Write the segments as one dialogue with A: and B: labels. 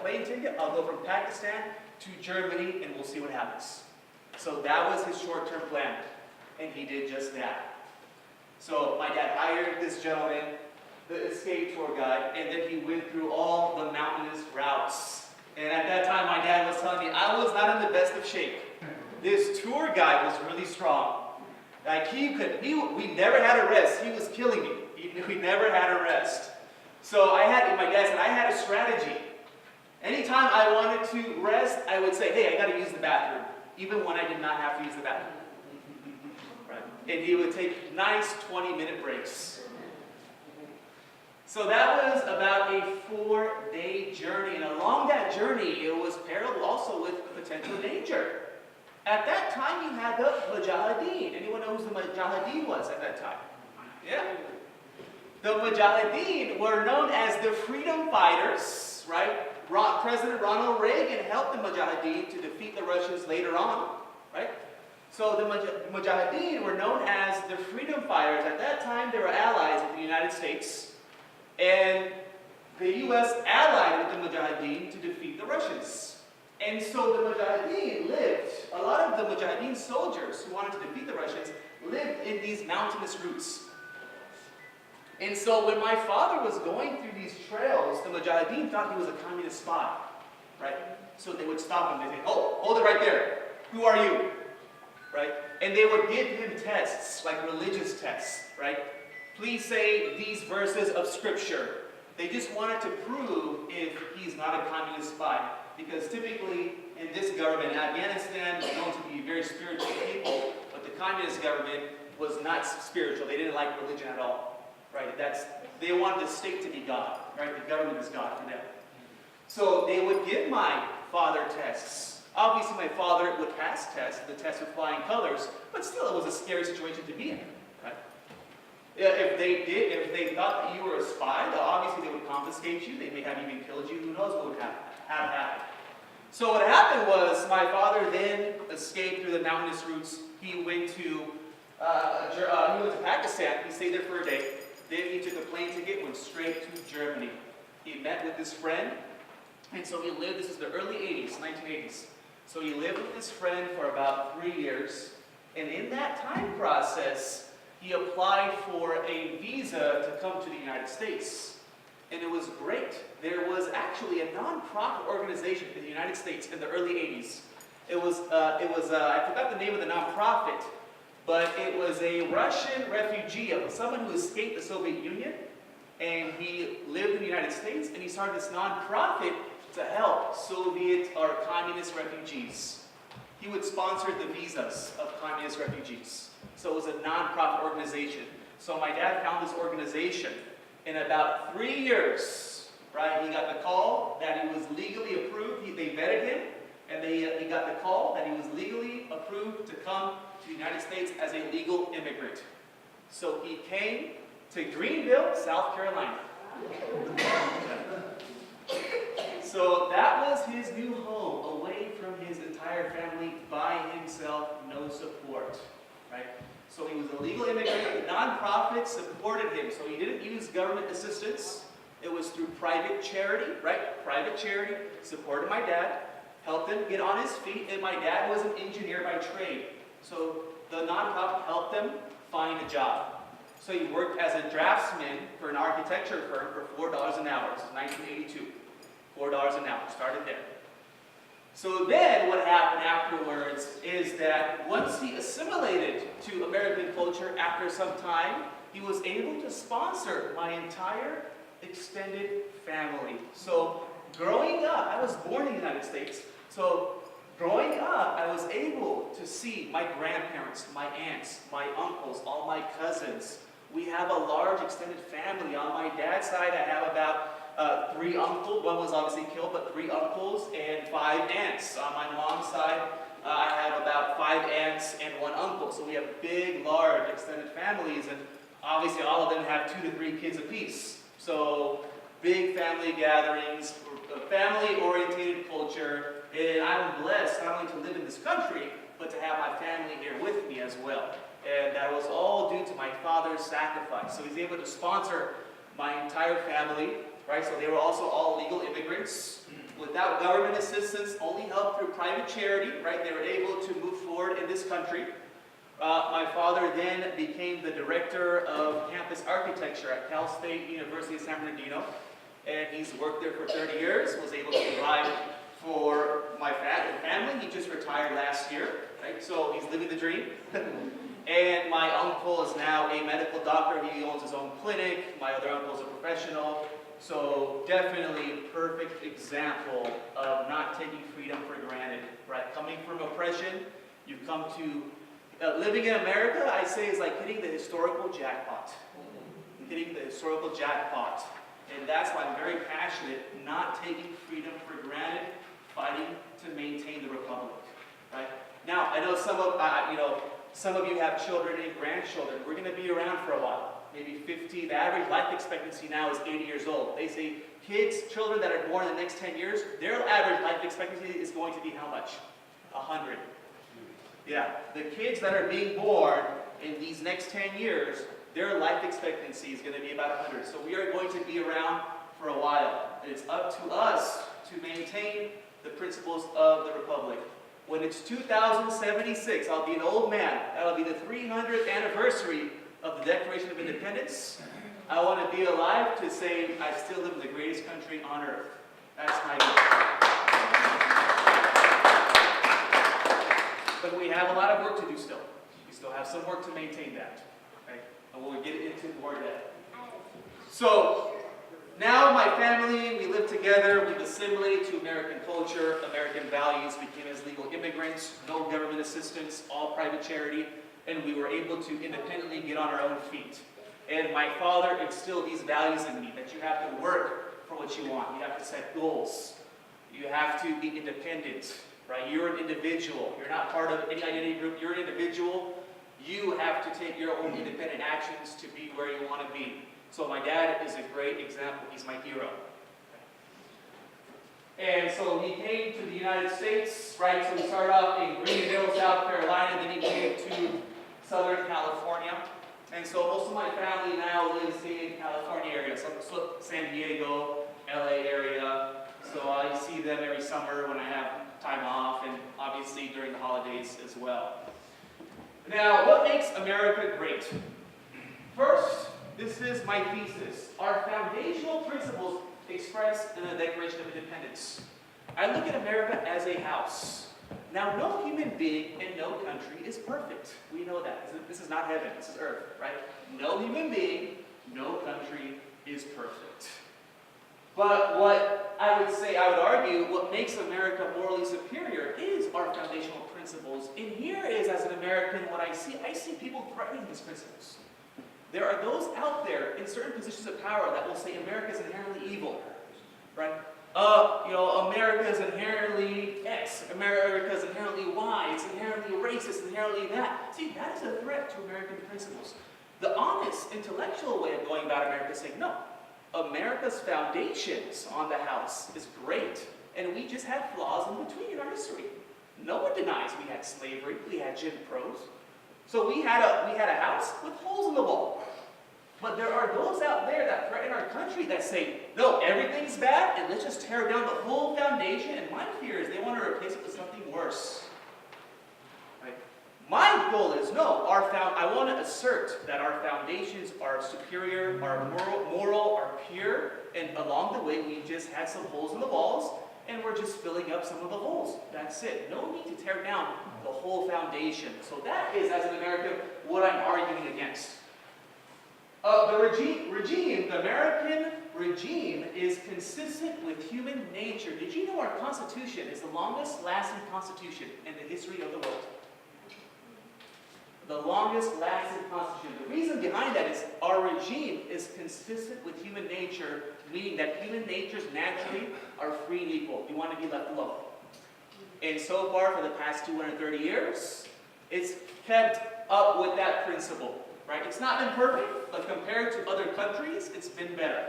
A: plane ticket. I'll go from Pakistan to Germany, and we'll see what happens. So that was his short-term plan, and he did just that. So my dad hired this gentleman, the escape tour guide, and then he went through all the mountainous routes. And at that time, my dad was telling me I was not in the best of shape. This tour guide was really strong. Like we never had a rest. He was killing me. We never had a rest. So my dad said I had a strategy. Anytime I wanted to rest, I would say, hey, I got to use the bathroom, even when I did not have to use the bathroom. Right? And he would take nice 20-minute breaks. So that was about a 4-day journey. And along that journey, it was parallel also with potential danger. At that time, you had the Mujahideen. Anyone know who the Mujahideen was at that time? Yeah? The Mujahideen were known as the freedom fighters, right? President Ronald Reagan helped the Mujahideen to defeat the Russians later on, right? So the Mujahideen were known as the freedom fighters. At that time, they were allies of the United States. And the U.S. allied with the Mujahideen to defeat the Russians. And so the Mujahideen lived, a lot of the Mujahideen soldiers who wanted to defeat the Russians lived in these mountainous routes. And so when my father was going through these trails, the Mujahideen thought he was a communist spy, right? So they would stop him. They'd say, oh, hold it right there. Who are you? Right? And they would give him tests, like religious tests, right? Please say these verses of scripture. They just wanted to prove if he's not a communist spy. Because typically, in this government, Afghanistan was known to be very spiritual people, but the communist government was not spiritual. They didn't like religion at all, right? They wanted the state to be God, right? The government is God for them. So they would give my father tests. Obviously, my father would pass tests, the test with flying colors, but still, it was a scary situation to be in, right? If they thought that you were a spy, obviously they would confiscate you. They may have even killed you. Who knows what would have happened? So what happened was my father then escaped through the mountainous routes. He went to Pakistan. He stayed there for a day. Then he took a plane ticket, went straight to Germany. He met with his friend, and so he lived. This is the early 80s, 1980s. So he lived with his friend for about 3 years, and in that time process, he applied for a visa to come to the United States. And it was great. There was actually a non-profit organization in the United States in the early 80s. I forgot the name of the non-profit, but it was a Russian refugee, someone who escaped the Soviet Union, and he lived in the United States, and he started this non-profit to help Soviet or communist refugees. He would sponsor the visas of communist refugees. So it was a non-profit organization. So my dad found this organization. In about 3 years, right, he got the call that he was legally approved. They vetted him, and he got the call that he was legally approved to come to the United States as a legal immigrant. So he came to Greenville, South Carolina. So that was his new home, away from his entire family, by himself, no support, right? So he was a legal immigrant. The nonprofit supported him. So he didn't use government assistance. It was through private charity, right? Private charity supported my dad, helped him get on his feet, and my dad was an engineer by trade. So the nonprofit helped him find a job. So he worked as a draftsman for an architecture firm for $4 an hour. This is 1982. $4 an hour. Started there. So then what happened afterwards is that once he assimilated to American culture after some time, he was able to sponsor my entire extended family. So growing up, I was born in the United States. So growing up, I was able to see my grandparents, my aunts, my uncles, all my cousins. We have a large extended family. On my dad's side, I have about 3 uncles. One was obviously killed, but 3 uncles and 5 aunts. On my mom's side, I have about 5 aunts and 1 uncle. So we have big, large, extended families, and obviously all of them have 2 to 3 kids apiece. So big family gatherings, family-oriented culture, and I'm blessed not only to live in this country, but to have my family here with me as well. And that was all due to my father's sacrifice. So he's able to sponsor my entire family. Right, so they were also all legal immigrants. without government assistance, only help through private charity, right? They were able to move forward in this country. My father then became the director of campus architecture at Cal State University of San Bernardino, and he's worked there for 30 years, was able to provide for my family. He just retired last year, right? So he's living the dream. And my uncle is now a medical doctor. He owns his own clinic. My other uncle is a professional. So definitely perfect example of not taking freedom for granted, right? Coming from oppression, you come to living in America, I say, is like hitting the historical jackpot. Hitting the historical jackpot. And that's why I'm very passionate, not taking freedom for granted, fighting to maintain the republic, right? Now, I know some of you have children and grandchildren. We're going to be around for a while, maybe 50. The average life expectancy now is 80 years old. They say children that are born in the next 10 years, their average life expectancy is going to be how much? 100. Yeah, the kids that are being born in these next 10 years, their life expectancy is going to be about 100. So we are going to be around for a while. And it's up to us to maintain the principles of the Republic. When it's 2076, I'll be an old man. That'll be the 300th anniversary of the Declaration of Independence. I want to be alive to say I still live in the greatest country on earth. That's my goal. But we have a lot of work to do still. We still have some work to maintain that. Okay? And we'll get into more of that. So, now my family, we live together, we've assimilated to American culture, American values, we came as legal immigrants, no government assistance, all private charity, and we were able to independently get on our own feet. And my father instilled these values in me, that you have to work for what you want, you have to set goals, you have to be independent, right? You're an individual, you're not part of any identity group, you're an individual, you have to take your own independent actions to be where you want to be. So my dad is a great example. He's my hero. And so he came to the United States, right? So he started off in Greenville, South Carolina, then he came to Southern California. And so most of my family now lives in California area, so San Diego, LA area. So I see them every summer when I have time off, and obviously during the holidays as well. Now, what makes America great? First, this is my thesis. Our foundational principles expressed in the Declaration of Independence. I look at America as a house. Now, no human being in no country is perfect. We know that. This is not heaven. This is earth, right? No human being, no country is perfect. But what I would argue, what makes America morally superior is our foundational principles. And here is, as an American, what I see people threatening these principles. There are those out there in certain positions of power that will say America is inherently evil, right? America is inherently X, America is inherently Y, it's inherently racist, inherently that. See, that is a threat to American principles. The honest, intellectual way of going about America is saying, no, America's foundations on the house is great, and we just had flaws in between in our history. No one denies we had slavery, we had Jim Crows. So we had a house with holes in the wall. But there are those out there that threaten our country that say, no, everything's bad, and let's just tear down the whole foundation. And my fear is they want to replace it with something worse. Right? My goal is, no, I want to assert that our foundations are superior, are moral, are pure, and along the way we just had some holes in the walls, and we're just filling up some of the holes. That's it. No need to tear down the whole foundation. So that is, as an American, what I'm arguing against. The American regime is consistent with human nature. Did you know our Constitution is the longest lasting Constitution in the history of the world? The longest lasting Constitution. The reason behind that is our regime is consistent with human nature, meaning that human natures naturally are free and equal. You want to be left alone. And so far, for the past 230 years, it's kept up with that principle. Right? It's not been perfect, but compared to other countries, it's been better.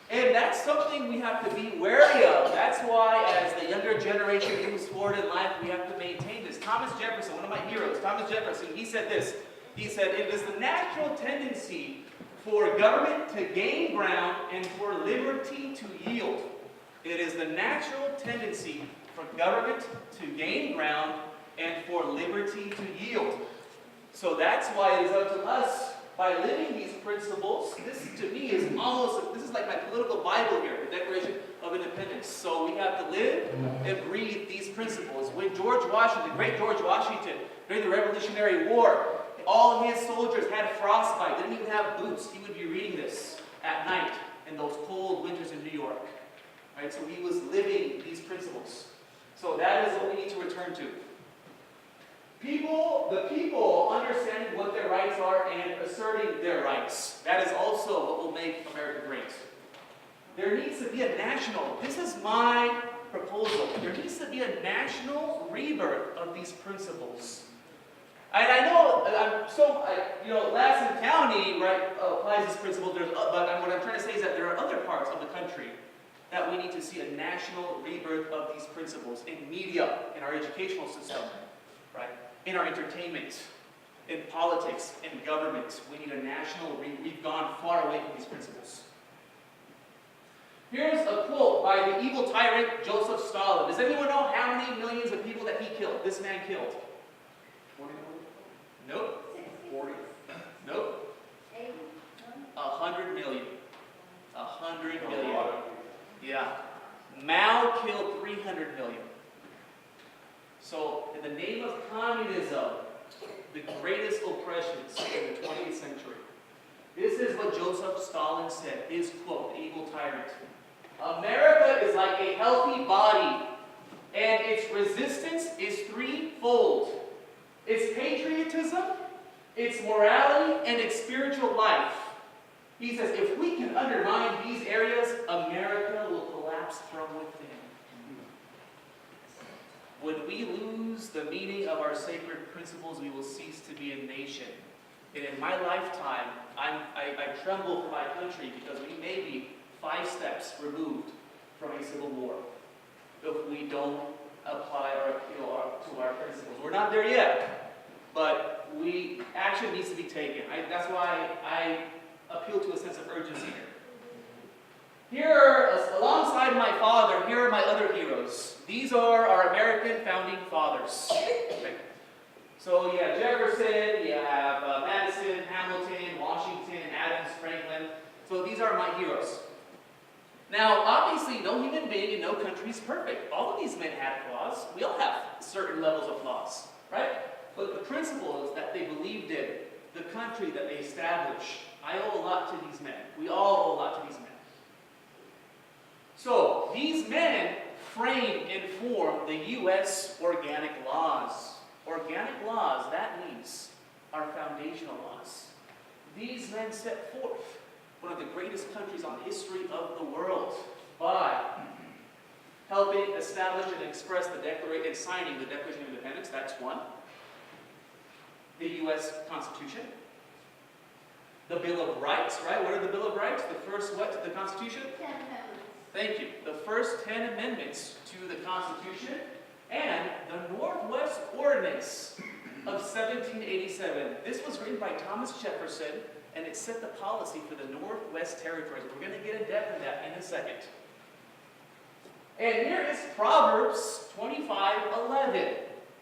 A: And that's something we have to be wary of. That's why, as the younger generation moves forward in life, we have to maintain this. Thomas Jefferson, one of my heroes, Thomas Jefferson, he said this. He said, it is the natural tendency for government to gain ground and for liberty to yield. It is the natural tendency for government to gain ground and for liberty to yield. So that's why it is up to us, by living these principles. This to me is almost, this is like my political Bible here, the Declaration of Independence. So we have to live and breathe these principles. When George Washington, the great George Washington, during the Revolutionary War, all his soldiers had frostbite, didn't even have boots. He would be reading this at night in those cold winters in New York. Right? So he was living these principles. So that is what we need to return to. The people understanding what their rights are and asserting their rights. That is also what will make America great. There needs to be a national, this is my proposal, there needs to be a national rebirth of these principles. And I know, Lassen County, right, applies this principle, but what I'm trying to say is that there are other parts of the country that we need to see a national rebirth of these principles in media, in our educational system, right? In our entertainment, in politics, in government. We need a national we've gone far away from these principles. Here's a quote by the evil tyrant Joseph Stalin. Does anyone know how many millions of people that he killed, this man killed? 40 million? Nope. 40? Nope. 100 million. 100 million. Yeah. Mao killed 300 million. So, in the name of communism, the greatest oppressions in the 20th century, this is what Joseph Stalin said, his quote, the evil tyrant. America is like a healthy body, and its resistance is threefold. Its patriotism, its morality, and its spiritual life. He says, if we can undermine these areas, America will collapse from within. When we lose the meaning of our sacred principles, we will cease to be a nation. And in my lifetime, I tremble for my country because we may be 5 steps removed from a civil war if we don't apply our appeal to our principles. We're not there yet, but action needs to be taken. That's why I appeal to a sense of urgency here. Here, alongside my father, here are my other heroes. These are our American founding fathers. Okay. So you have Jefferson, you have Madison, Hamilton, Washington, Adams, Franklin. So these are my heroes. Now, obviously, no human being in no country is perfect. All of these men had flaws. We all have certain levels of flaws, right? But the principles that they believed in, the country that they established, I owe a lot to these men. We all owe a lot to these men. So, these men frame and form the U.S. organic laws. Organic laws, that means our foundational laws. These men set forth one of the greatest countries on the history of the world by helping establish and express the Declaration and signing the Declaration of Independence. That's one. The U.S. Constitution. The Bill of Rights, right? What are the Bill of Rights? The first what to the Constitution?
B: 10 Amendments.
A: Thank you. The first 10 amendments to the Constitution and the Northwest Ordinance of 1787. This was written by Thomas Jefferson, and it set the policy for the Northwest Territories. We're going to get in depth in that in a second. And here is Proverbs 25:11.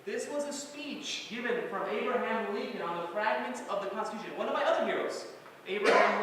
A: This was a speech given from Abraham Lincoln on the fragments of the Constitution. One of my other heroes, Abraham Lincoln.